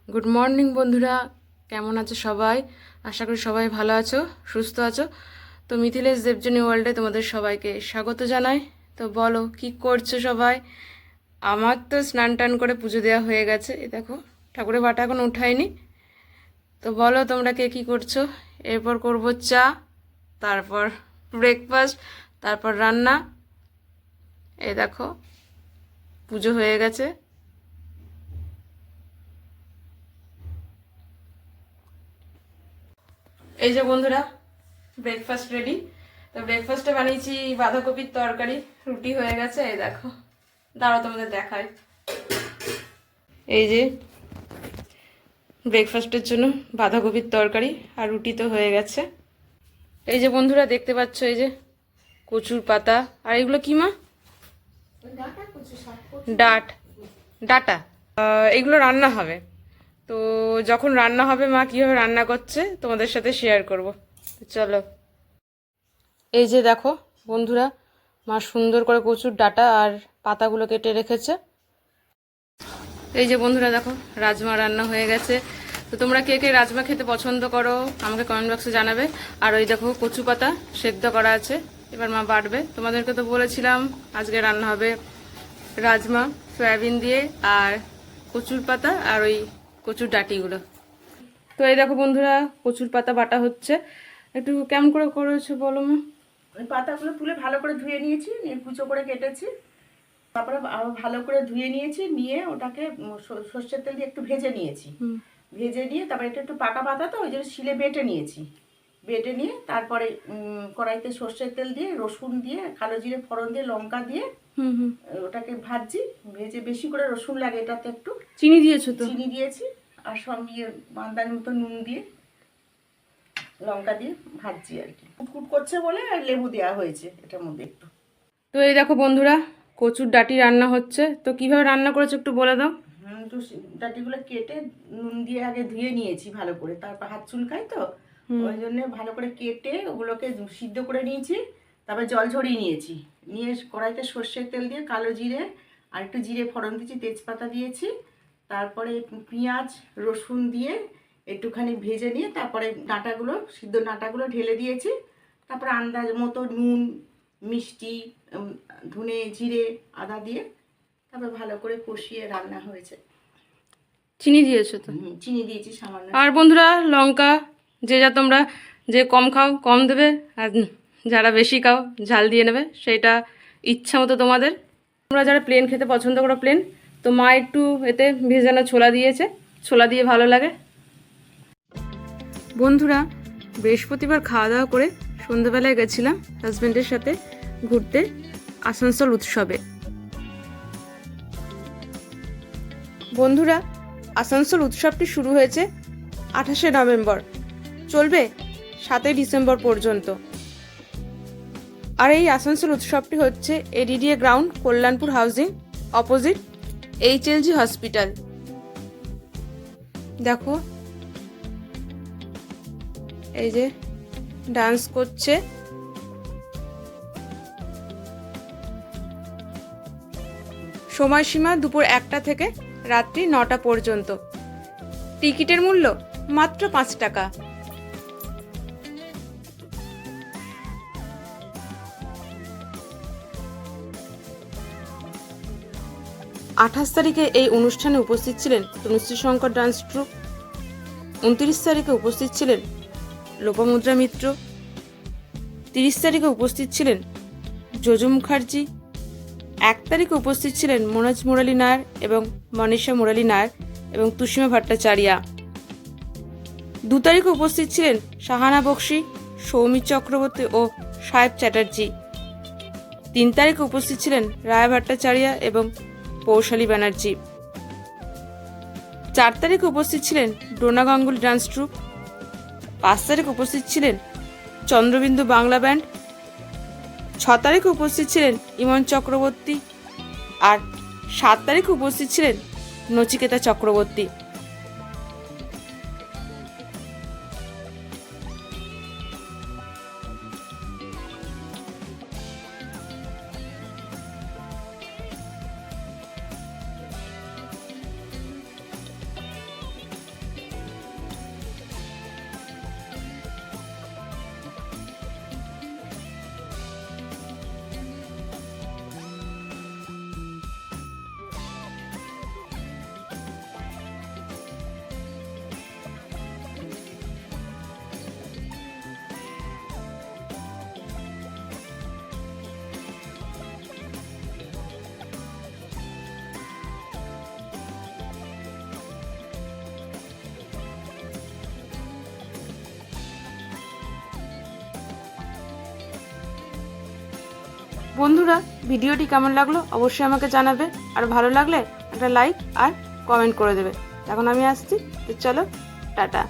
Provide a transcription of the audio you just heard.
Good morning বন্ধুরা, কেমন আছো সবাই? আশা করি সবাই ভালো আছো, সুস্থ আছো। তো মিথিলেশ দেবযানী ওয়ার্ল্ডে তোমাদের সবাইকে স্বাগত জানাই। তো বলো কি করছো সবাই? আমার তো স্নান টান করে পুজো দেওয়া হয়ে গেছে, এই দেখো ঠাকুরের বাটা এখন উঠাইনি। তো বলো তোমরা কে কী করছো? এরপর করবো চা, তারপর ব্রেকফাস্ট, তারপর রান্না। এই দেখো পুজো হয়ে গেছে। এই যে বন্ধুরা, ব্রেকফাস্ট রেডি। তো ব্রেকফাস্টে বানিয়েছি বাঁধাকপির তরকারি, রুটি হয়ে গেছে। এই দেখো, দাঁড়াও তোমাদের দেখাই। এই যে ব্রেকফাস্টের জন্য বাঁধাকপির তরকারি আর রুটি তো হয়ে গেছে। এই যে বন্ধুরা দেখতে পাচ্ছ, এই যে কচুর পাতা। আর এগুলো কি মা? ডাট, ডাটা। এগুলো রান্না হবে। তো যখন রান্না হবে মা কীভাবে রান্না করছে তোমাদের সাথে শেয়ার করব। চলো। এই যে দেখো বন্ধুরা, মা সুন্দর করে কচুর ডাটা আর পাতাগুলো কেটে রেখেছে। এই যে বন্ধুরা দেখো, রাজমা রান্না হয়ে গেছে। তো তোমরা কে কে রাজমা খেতে পছন্দ করো আমাকে কমেন্ট বক্সে জানাবে। আর ওই দেখো কচু পাতা সেদ্ধ করা আছে, এবার মা বাটবে। তোমাদেরকে তো বলেছিলাম আজকে রান্না হবে রাজমা সয়াবিন দিয়ে আর কচুর পাতা আর ওই কচুর ডাঁটিগুলো। তো এই দেখো বন্ধুরা, কচুর পাতা বাটা হচ্ছে। একটু কেমন করে করেছো বলো মা? ওই পাতাগুলো তুলে ভালো করে ধুয়ে নিয়েছি, নিয়ে কুচো করে কেটেছি। তারপরে আরো ভালো করে ধুয়ে নিয়েছি, নিয়ে ওটাকে সর্ষের তেল দিয়ে একটু ভেজে নিয়েছি। ভেজে নিয়ে তারপরে এটা একটু পাকা পাতা, তো ওই জন্য শিলে বেটে নিয়েছি। বেটে নিয়ে তারপরে কড়াইতে সর্ষের তেল দিয়ে, রসুন দিয়ে, কালো জিরে ফোড়ন দিয়ে, লঙ্কা দিয়ে ওটাকে ভাজছি। ভেজে বেশি করে রসুন লাগে এটাতে, একটু চিনি দিয়েছো তো? চিনি দিয়েছি, আর সঙ্গে বান্দার মতো নুন দিয়ে, লঙ্কা দিয়ে ভাজছি আর কি। কুটকুট করছে বলে লেবু দেওয়া হয়েছে এটার মধ্যে একটু। তো এই দেখো বন্ধুরা, কচুর ডাঁটি রান্না হচ্ছে। তো কিভাবে রান্না করেছো একটু বলে দাও। তো ডাঁটিগুলো কেটে নুন দিয়ে আগে ধুয়ে নিয়েছি ভালো করে, তারপর হাত চুলকায় তো ওই জন্য ভালো করে কেটে ওগুলোকে সিদ্ধ করে নিয়েছি। তারপর জল ঝরিয়ে নিয়েছি, নিয়ে কড়াইতে সর্ষের তেল দিয়ে কালো জিরে আর একটু জিরে ফোড়ন দিয়েছি, তেজপাতা দিয়েছি। তারপরে পেঁয়াজ রসুন দিয়ে একটুখানি ভেজে নিয়ে তারপরে ডাঁটাগুলো, সিদ্ধ ডাঁটাগুলো ঢেলে দিয়েছি। তারপরে আন্দাজ মতো নুন, মিষ্টি, ধনে জিরে আদা দিয়ে তারপর ভালো করে কষিয়ে রান্না হয়েছে। চিনি দিয়েছো তো? চিনি দিয়েছি সামান্য। আর বন্ধুরা লঙ্কা, যে যা তোমরা যে কম খাও কম দেবে, আর যারা বেশি খাও ঝাল দিয়ে নেবে, সেটা ইচ্ছা মতো তোমাদের। তোমরা যারা প্লেন খেতে পছন্দ করো প্লেন, তো মা একটু এতে ভেজানো ছোলা দিয়েছে, ছোলা দিয়ে ভালো লাগে। বন্ধুরা বৃহস্পতিবার খাওয়া দাওয়া করে সন্ধ্যাবেলায় গেছিলাম হাজব্যান্ডের সাথে ঘুরতে আসানসোল উৎসবে। বন্ধুরা আসানসোল উৎসবটি শুরু হয়েছে 28শে নভেম্বর, চলবে 7ই ডিসেম্বর পর্যন্ত। আর এই আসানসোল উৎসবটি হচ্ছে ADDA ground, Kalyanpur housing, opposite HLG hospital. দেখো এই যে ডান্স করছে। সময়সীমা দুপুর 1টা থেকে রাত্রি 9টা পর্যন্ত। টিকিটের মূল্য মাত্র 5 টাকা। 28 তারিখে এই অনুষ্ঠানে উপস্থিত ছিলেন তনুশ্রী শঙ্কর ডান্স ট্রুপ। 29 তারিখে উপস্থিত ছিলেন লোপামুদ্রা মিত্র। 30 তারিখে উপস্থিত ছিলেন যোজু মুখার্জি। 1 তারিখে উপস্থিত ছিলেন মনোজ মুরালী নায়ার এবং মনীষা মুরালী নায়ার এবং তুষিমা ভট্টাচার্যা। 2 তারিখে উপস্থিত ছিলেন শাহানা বক্সি, সৌমিত চক্রবর্তী ও সাহেব চ্যাটার্জি। 3 তারিখে উপস্থিত ছিলেন রায়া ভট্টাচার্যা এবং পৌশালী ব্যানার্জি। 4 তারিখে উপস্থিত ছিলেন ডোনা গাঙ্গুলি ডান্স ট্রুপ। 5 তারিখে উপস্থিত ছিলেন চন্দ্রবিন্দু বাংলা ব্যান্ড। 6 তারিখে উপস্থিত ছিলেন ইমন চক্রবর্তী। আর 7 তারিখে উপস্থিত ছিলেন নচিকেতা চক্রবর্তী। বন্ধুরা, ভিডিওটি কেমন লাগলো অবশ্যই আমাকে জানাবে, আর ভালো লাগলে একটা লাইক আর কমেন্ট করে দেবে। এখন আমি আসছি, তো চলো, টাটা।